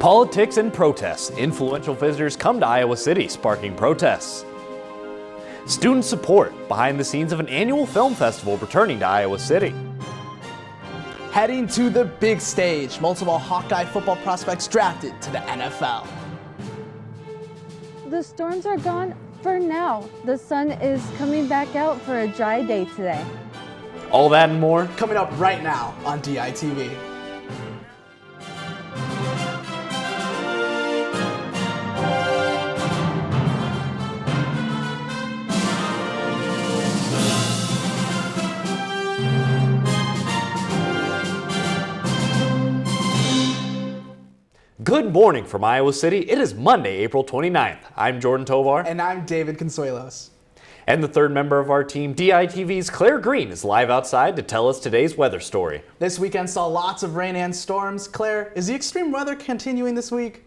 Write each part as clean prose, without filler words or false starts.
Politics and protests. Influential visitors come to Iowa City, sparking protests. Student support behind the scenes of an annual film festival returning to Iowa City. Heading to the big stage, multiple Hawkeye football prospects drafted to the NFL. The storms are gone for now. The sun is coming back out for a dry day today. All that and more Coming up right now on DITV. Good morning from Iowa City. It is Monday, April 29th. I'm Jordan Tovar. And I'm David Consuelos. And the third member of our team, DITV's Claire Green, is live outside to tell us today's weather story. This weekend saw lots of rain and storms. Claire, is the extreme weather continuing this week?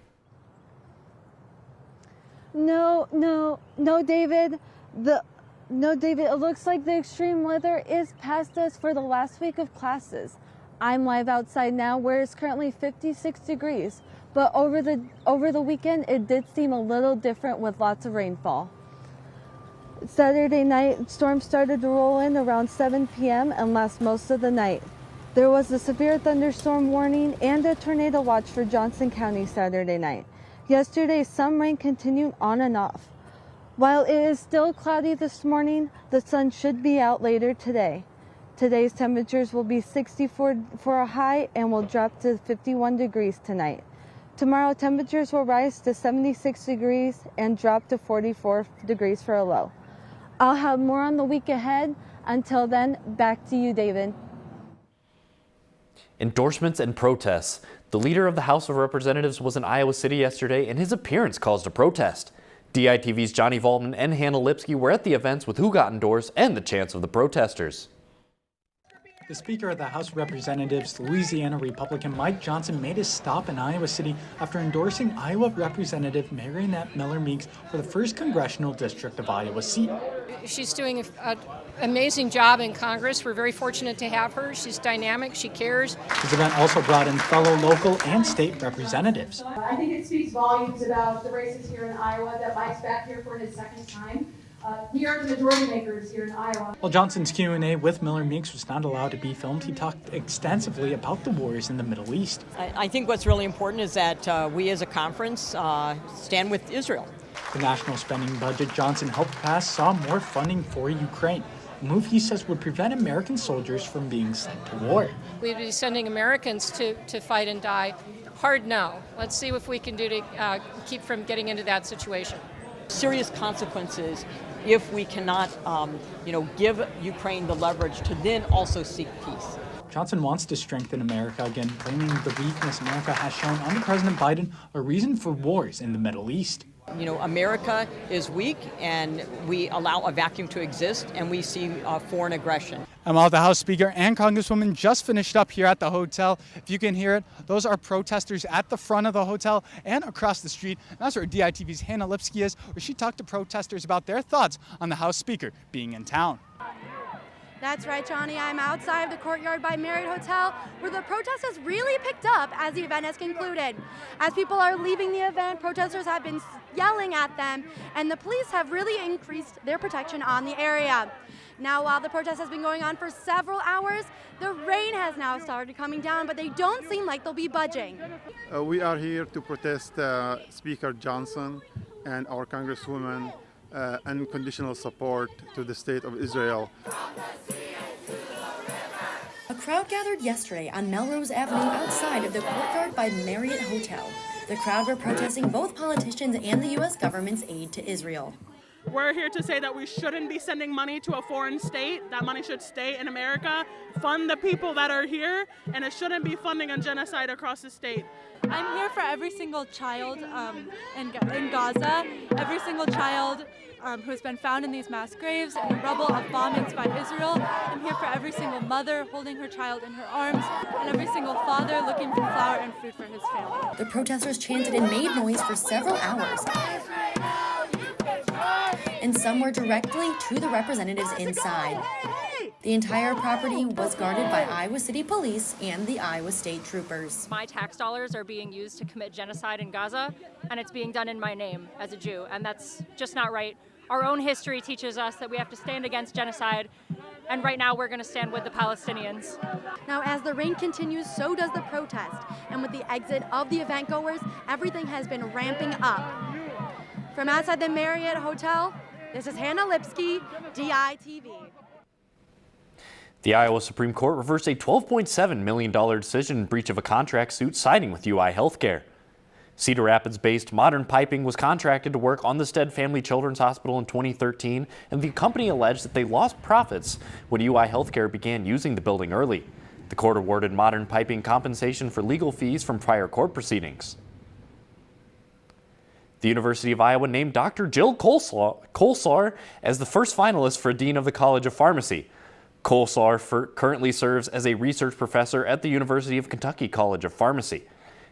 No, David. It looks like the extreme weather is past us for the last week of classes. I'm live outside now where it's currently 56 degrees. But over the weekend, it did seem a little different with lots of rainfall. Saturday night, storms started to roll in around 7 p.m. and last most of the night. There was a severe thunderstorm warning and a tornado watch for Johnson County Saturday night. Yesterday, some rain continued on and off. While it is still cloudy this morning, the sun should be out later today. Today's temperatures will be 64 for a high and will drop to 51 degrees tonight. Tomorrow, temperatures will rise to 76 degrees and drop to 44 degrees for a low. I'll have more on the week ahead. Until then, back to you, David. Endorsements and protests. The leader of the House of Representatives was in Iowa City yesterday, and his appearance caused a protest. DITV's Johnny Valtman and Hannah Lipsky were at the events with who got endorsed and the chants of the protesters. The Speaker of the House of Representatives, Louisiana Republican Mike Johnson, made his stop in Iowa City after endorsing Iowa Representative Marionette Miller-Meeks for the 1st Congressional District of Iowa seat. She's doing an amazing job in Congress. We're very fortunate to have her. She's dynamic. She cares. This event also brought in fellow local and state representatives. I think it speaks volumes about the races here in Iowa that Mike's back here for his second time. We are the majority makers here in Iowa. While Johnson's Q&A with Miller-Meeks was not allowed to be filmed, he talked extensively about the wars in the Middle East. I think what's really important is that we as a conference stand with Israel. The national spending budget Johnson helped pass saw more funding for Ukraine, a move he says would prevent American soldiers from being sent to war. We'd be sending Americans to fight and die. Hard no. Let's see what we can do to keep from getting into that situation. Serious consequences if we cannot, give Ukraine the leverage to then also seek peace. Johnson wants to strengthen America again, blaming the weakness America has shown under President Biden a reason for wars in the Middle East. America is weak, and we allow a vacuum to exist, and we see foreign aggression. And while the House Speaker and Congresswoman just finished up here at the hotel, if you can hear it, those are protesters at the front of the hotel and across the street. And that's where DITV's Hannah Lipsky is, where she talked to protesters about their thoughts on the House Speaker being in town. That's right, Johnny. I'm outside the courtyard by Marriott Hotel, where the protest has really picked up as the event has concluded. As people are leaving the event, protesters have been yelling at them, and the police have really increased their protection on the area. Now, while the protest has been going on for several hours, the rain has now started coming down, but they don't seem like they'll be budging. We are here to protest Speaker Johnson and our Congresswoman unconditional support to the State of Israel. A crowd gathered yesterday on Melrose Avenue outside of the courtyard by Marriott Hotel. The crowd were protesting both politicians and the U.S. government's aid to Israel. We're here to say that we shouldn't be sending money to a foreign state. That money should stay in America, fund the people that are here, and it shouldn't be funding a genocide across the state. I'm here for every single child in Gaza, every single child who has been found in these mass graves and the rubble of bombings by Israel. I'm here for every single mother holding her child in her arms and every single father looking for flour and food for his family. The protesters chanted and made noise for several hours. And some were directly to the representatives inside. The entire property was guarded by Iowa City Police and the Iowa State Troopers. My tax dollars are being used to commit genocide in Gaza, and it's being done in my name as a Jew, and that's just not right. Our own history teaches us that we have to stand against genocide, and right now we're going to stand with the Palestinians. Now, as the rain continues, so does the protest. And with the exit of the event goers, everything has been ramping up. From outside the Marriott Hotel, this is Hannah Lipsky, DITV. The Iowa Supreme Court reversed a $12.7 million decision in breach of a contract suit siding with UI Healthcare. Cedar Rapids-based Modern Piping was contracted to work on the Stead Family Children's Hospital in 2013, and the company alleged that they lost profits when UI Healthcare began using the building early. The court awarded Modern Piping compensation for legal fees from prior court proceedings. The University of Iowa named Dr. Jill Kolsar as the first finalist for Dean of the College of Pharmacy. Kolsar currently serves as a research professor at the University of Kentucky College of Pharmacy.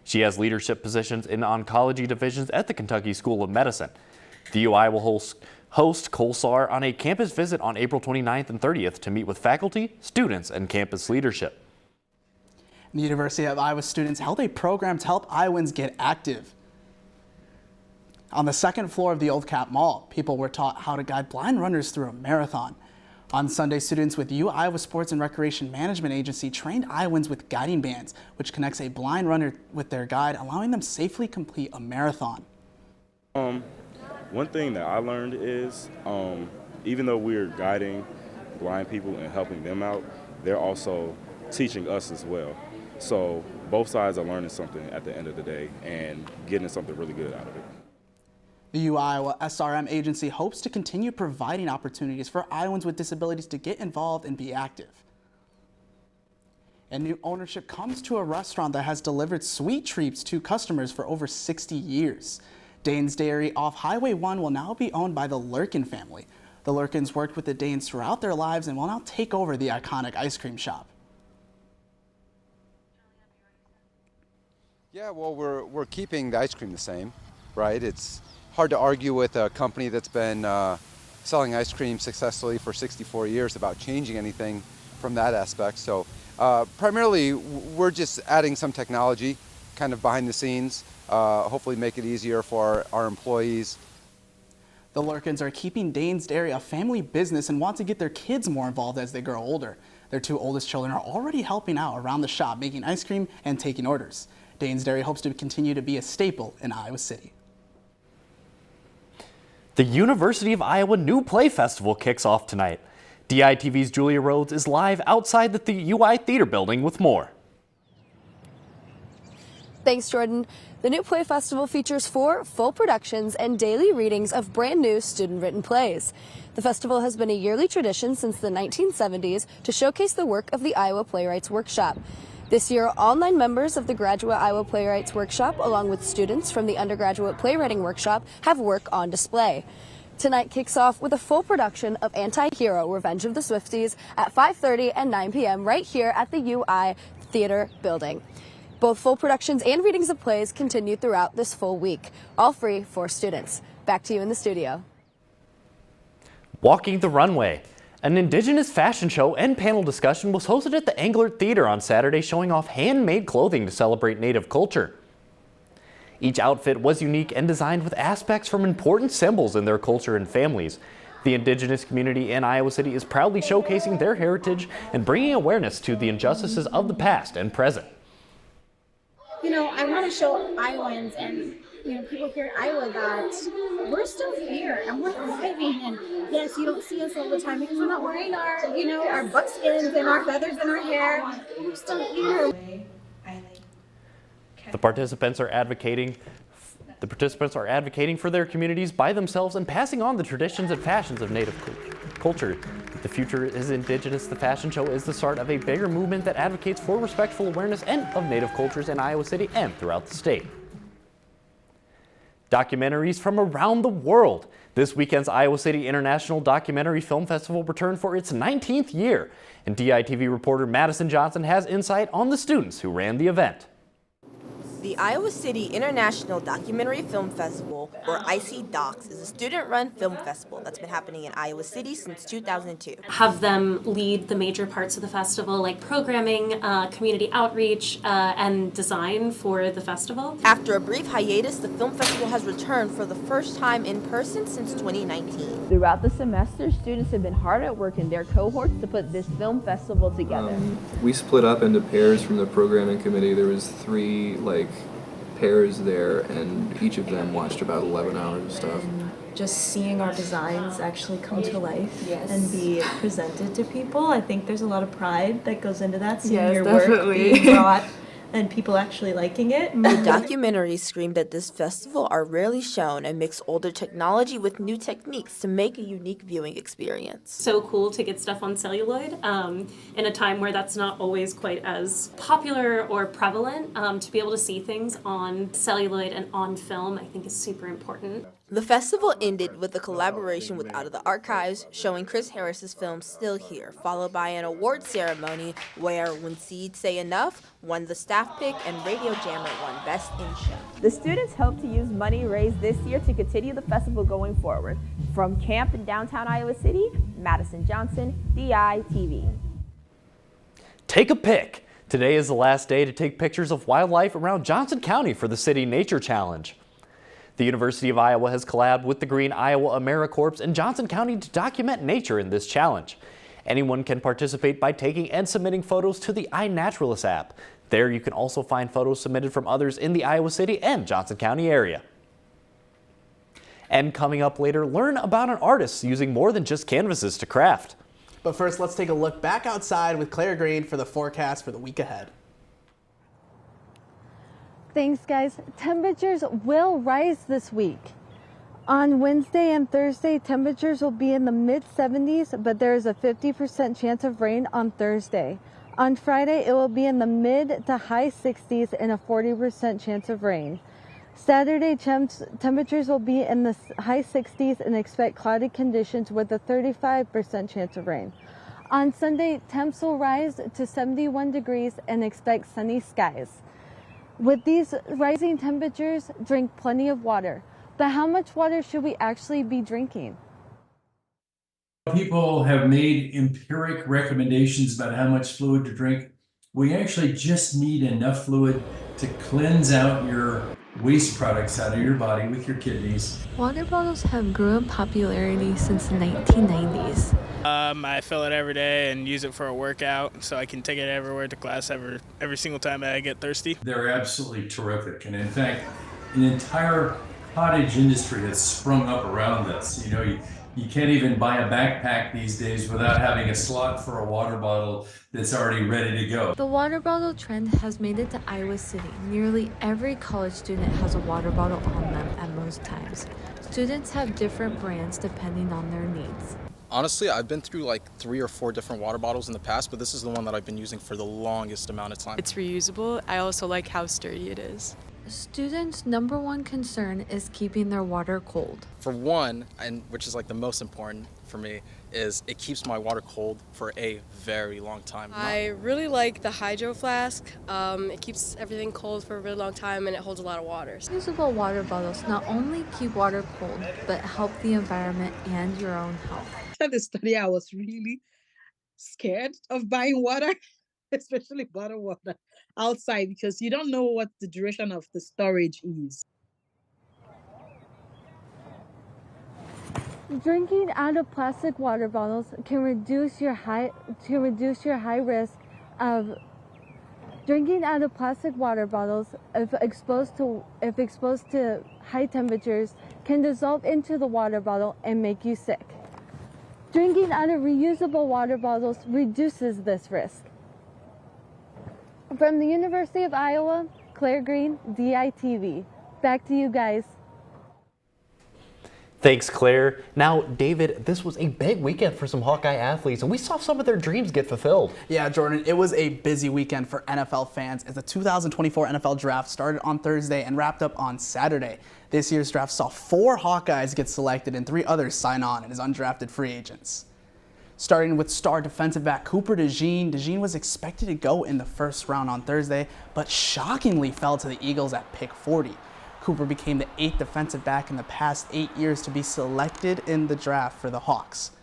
She has leadership positions in oncology divisions at the Kentucky School of Medicine. The UI will host Kolsar on a campus visit on April 29th and 30th to meet with faculty, students, and campus leadership. The University of Iowa students held a program to help Iowans get active. On the second floor of the Old Cap Mall, people were taught how to guide blind runners through a marathon. On Sunday, students with U Iowa Sports and Recreation Management Agency trained Iowans with guiding bands, which connects a blind runner with their guide, allowing them safely complete a marathon. One thing that I learned is, even though we're guiding blind people and helping them out, they're also teaching us as well. So both sides are learning something at the end of the day and getting something really good out of it. The U Iowa SRM agency hopes to continue providing opportunities for Iowans with disabilities to get involved and be active. And new ownership comes to a restaurant that has delivered sweet treats to customers for over 60 years. Dane's Dairy off Highway 1 will now be owned by the Lurkin family. The Lurkins worked with the Danes throughout their lives and will now take over the iconic ice cream shop. Yeah, well, we're keeping the ice cream the same, right? It's hard to argue with a company that's been selling ice cream successfully for 64 years about changing anything from that aspect. So primarily, we're just adding some technology kind of behind the scenes, hopefully make it easier for our employees. The Lurkins are keeping Dane's Dairy a family business and want to get their kids more involved as they grow older. Their two oldest children are already helping out around the shop, making ice cream and taking orders. Dane's Dairy hopes to continue to be a staple in Iowa City. The University of Iowa New Play Festival kicks off tonight. DITV's Julia Rhodes is live outside the UI Theater building with more. Thanks, Jordan. The New Play Festival features 4 full productions and daily readings of brand new student-written plays. The festival has been a yearly tradition since the 1970s to showcase the work of the Iowa Playwrights Workshop. This year, all 9 members of the Graduate Iowa Playwrights Workshop, along with students from the Undergraduate Playwriting Workshop, have work on display. Tonight kicks off with a full production of Anti-Hero, Revenge of the Swifties at 5:30 and 9 p.m. right here at the UI Theater building. Both full productions and readings of plays continue throughout this full week, all free for students. Back to you in the studio. Walking the Runway. An Indigenous fashion show and panel discussion was hosted at the Englert Theater on Saturday, showing off handmade clothing to celebrate Native culture. Each outfit was unique and designed with aspects from important symbols in their culture and families. The Indigenous community in Iowa City is proudly showcasing their heritage and bringing awareness to the injustices of the past and present. You know, I want to show Iowans and people here in Iowa that we're still here and we're thriving. And yes, you don't see us all the time because we're not wearing our, our buckskins and our feathers in our hair. We're still here. The participants are advocating for their communities by themselves and passing on the traditions and fashions of Native culture. The Future is Indigenous. The fashion show is the start of a bigger movement that advocates for respectful awareness of Native cultures in Iowa City and throughout the state. Documentaries from around the world. This weekend's Iowa City International Documentary Film Festival returned for its 19th year, and DITV reporter Madison Johnson has insight on the students who ran the event. The Iowa City International Documentary Film Festival, or IC Docs, is a student-run film festival that's been happening in Iowa City since 2002. Have them lead the major parts of the festival, like programming, community outreach, and design for the festival. After a brief hiatus, the film festival has returned for the first time in person since 2019. Throughout the semester, students have been hard at work in their cohorts to put this film festival together. We split up into pairs from the programming committee. There was 3 pairs there, and each of them watched about 11 hours of stuff. Just seeing our designs actually come to life and be presented to people, I think there's a lot of pride that goes into that, seeing your work being brought and people actually liking it. The documentaries screamed at this festival are rarely shown and mix older technology with new techniques to make a unique viewing experience. So cool to get stuff on celluloid in a time where that's not always quite as popular or prevalent. To be able to see things on celluloid and on film, I think is super important. The festival ended with a collaboration with Out of the Archives, showing Chris Harris's film Still Here, followed by an award ceremony where When Seeds Say Enough won the staff pick and Radio Jammer won Best in Show. The students hope to use money raised this year to continue the festival going forward. From camp in downtown Iowa City, Madison Johnson, DITV. Take a pic. Today is the last day to take pictures of wildlife around Johnson County for the City Nature Challenge. The University of Iowa has collabed with the Green Iowa AmeriCorps and Johnson County to document nature in this challenge. Anyone can participate by taking and submitting photos to the iNaturalist app. There you can also find photos submitted from others in the Iowa City and Johnson County area. And coming up later, learn about an artist using more than just canvases to craft. But first, let's take a look back outside with Claire Green for the forecast for the week ahead. Thanks, guys. Temperatures will rise this week. On Wednesday and Thursday, temperatures will be in the mid-70s, but there is a 50% chance of rain on Thursday. On Friday, it will be in the mid to high 60s and a 40% chance of rain. Saturday, temperatures will be in the high 60s and expect cloudy conditions with a 35% chance of rain. On Sunday, temps will rise to 71 degrees and expect sunny skies. With these rising temperatures, drink plenty of water. But how much water should we actually be drinking? People have made empiric recommendations about how much fluid to drink. We actually just need enough fluid to cleanse out your waste products out of your body with your kidneys. Water bottles have grown in popularity since the 1990s. I fill it every day and use it for a workout, so I can take it everywhere to class every single time I get thirsty. They're absolutely terrific, and in fact, an entire cottage industry has sprung up around this. You can't even buy a backpack these days without having a slot for a water bottle that's already ready to go. The water bottle trend has made it to Iowa City. Nearly every college student has a water bottle on them at most times. Students have different brands depending on their needs. Honestly, I've been through like 3 or 4 different water bottles in the past, but this is the one that I've been using for the longest amount of time. It's reusable. I also like how sturdy it is. Students' number one concern is keeping their water cold. For one, and which is like the most important for me, is it keeps my water cold for a very long time. I really like the hydro flask. It keeps everything cold for a really long time and it holds a lot of water. Reusable water bottles not only keep water cold, but help the environment and your own health. After the study, I was really scared of buying water, especially bottled water outside, because you don't know what the duration of the storage is. Drinking out of plastic water bottles can reduce your high risk of drinking out of plastic water bottles if exposed to high temperatures can dissolve into the water bottle and make you sick. Drinking out of reusable water bottles reduces this risk. From the University of Iowa, Claire Green, DITV. Back to you guys. Thanks, Claire. Now, David, this was a big weekend for some Hawkeye athletes, and we saw some of their dreams get fulfilled. Yeah, Jordan, it was a busy weekend for NFL fans as the 2024 NFL Draft started on Thursday and wrapped up on Saturday. This year's draft saw 4 Hawkeyes get selected and 3 others sign on as undrafted free agents. Starting with star defensive back Cooper DeJean. DeJean was expected to go in the first round on Thursday, but shockingly fell to the Eagles at pick 40. Cooper became the 8th defensive back in the past 8 years to be selected in the draft for the Hawks.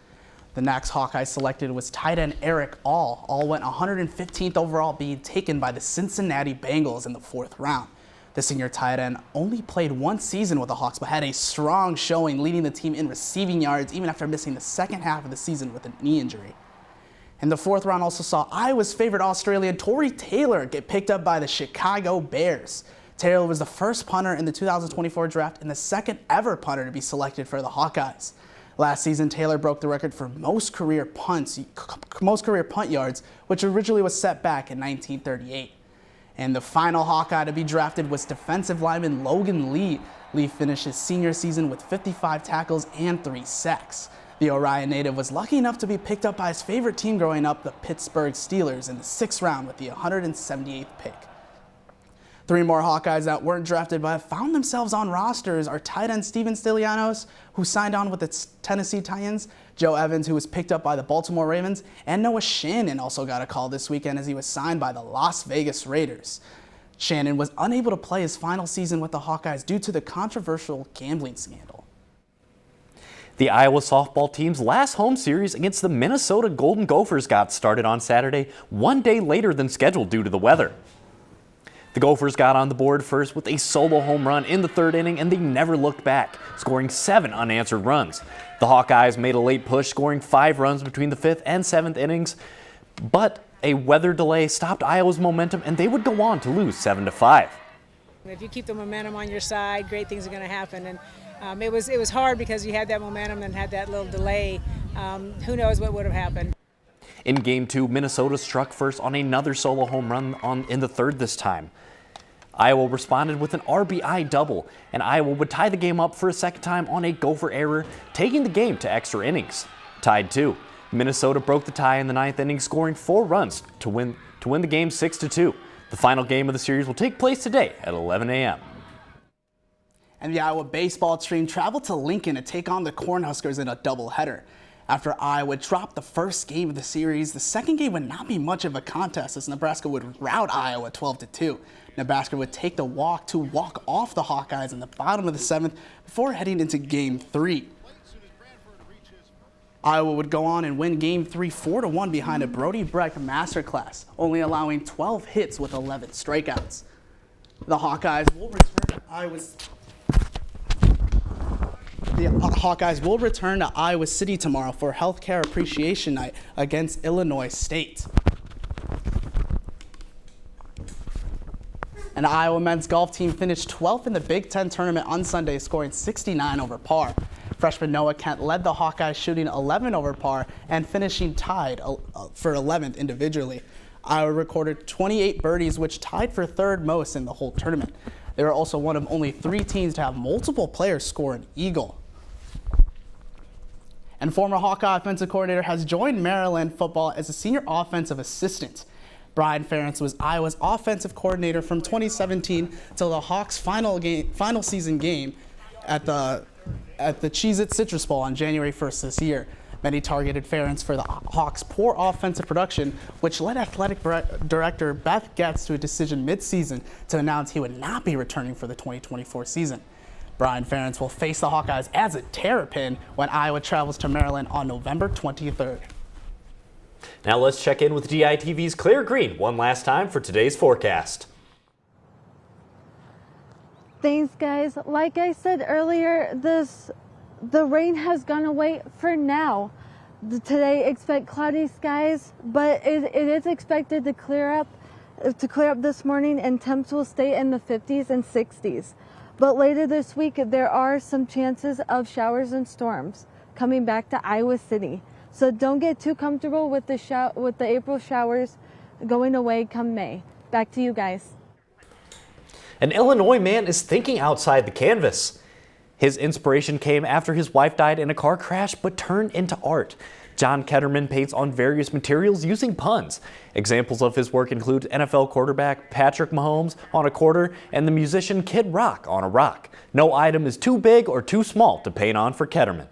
The next Hawkeye selected was tight end Eric All. All went 115th overall, being taken by the Cincinnati Bengals in the 4th round. The senior tight end only played 1 season with the Hawks, but had a strong showing, leading the team in receiving yards even after missing the second half of the season with a knee injury. And the 4th round also saw Iowa's favorite Australian Tory Taylor get picked up by the Chicago Bears. Taylor was the first punter in the 2024 draft and the second ever punter to be selected for the Hawkeyes. Last season, Taylor broke the record for most career punt yards, which originally was set back in 1938. And the final Hawkeye to be drafted was defensive lineman Logan Lee. Lee finished his senior season with 55 tackles and 3 sacks. The Orion native was lucky enough to be picked up by his favorite team growing up, the Pittsburgh Steelers, in the 6th round with the 178th pick. 3 more Hawkeyes that weren't drafted but found themselves on rosters are tight end Steven Stylianos, who signed on with the Tennessee Titans, Joe Evans, who was picked up by the Baltimore Ravens, and Noah Shannon also got a call this weekend as he was signed by the Las Vegas Raiders. Shannon was unable to play his final season with the Hawkeyes due to the controversial gambling scandal. The Iowa softball team's last home series against the Minnesota Golden Gophers got started on Saturday, 1 day later than scheduled due to the weather. The Gophers got on the board first with a solo home run in the 3rd inning, and they never looked back, scoring 7 unanswered runs. The Hawkeyes made a late push, scoring 5 runs between the 5th and 7th innings, but a weather delay stopped Iowa's momentum, and they would go on to lose 7-5. If you keep the momentum on your side, great things are going to happen. And it was hard because you had that momentum and had that little delay. Who knows what would have happened. In Game 2, Minnesota struck first on another solo home run in the 3rd this time. Iowa responded with an RBI double, and Iowa would tie the game up for a second time on a Gopher error, taking the game to extra innings. Tied 2. Minnesota broke the tie in the 9th inning, scoring 4 runs to win the game 6-2. The final game of the series will take place today at 11 a.m. And the Iowa baseball team traveled to Lincoln to take on the Cornhuskers in a doubleheader. After Iowa dropped the first game of the series, the second game would not be much of a contest as Nebraska would rout Iowa 12-2. Nebraska would take the walk to walk off the Hawkeyes in the bottom of the 7th before heading into Game 3. Iowa would go on and win Game 3 4-1 behind a Brody Breck masterclass, only allowing 12 hits with 11 strikeouts. The Hawkeyes will return to Iowa City tomorrow for Healthcare Appreciation Night against Illinois State. And the Iowa men's golf team finished 12th in the Big Ten tournament on Sunday, scoring 69 over par. Freshman Noah Kent led the Hawkeyes, shooting 11 over par and finishing tied for 11th individually. Iowa recorded 28 birdies, which tied for 3rd most in the whole tournament. They were also one of only 3 teams to have multiple players score an eagle. And former Hawkeye offensive coordinator has joined Maryland football as a senior offensive assistant. Brian Ferentz was Iowa's offensive coordinator from 2017 till the Hawks' final season game at the Cheez-It Citrus Bowl on January 1st this year. Many targeted Ferentz for the Hawks' poor offensive production, which led athletic director Beth Getz to a decision mid-season to announce he would not be returning for the 2024 season. Brian Ferentz will face the Hawkeyes as a terrapin when Iowa travels to Maryland on November 23rd. Now let's check in with DITV's Claire Green one last time for today's forecast. Thanks, guys. Like I said earlier, the rain has gone away for now. Today, expect cloudy skies, but it is expected to clear up this morning, and temps will stay in the 50s and 60s. But later this week, there are some chances of showers and storms coming back to Iowa City. So don't get too comfortable with the April showers going away come May. Back to you guys. An Illinois man is thinking outside the canvas. His inspiration came after his wife died in a car crash but turned into art. John Ketterman paints on various materials using puns. Examples of his work include NFL quarterback Patrick Mahomes on a quarter and the musician Kid Rock on a rock. No item is too big or too small to paint on for Ketterman.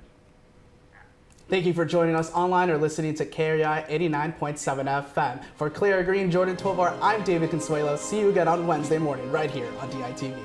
Thank you for joining us online or listening to KRI 89.7 FM. For Clara Green, Jordan Tovar, I'm David Consuelo. See you again on Wednesday morning right here on DITV.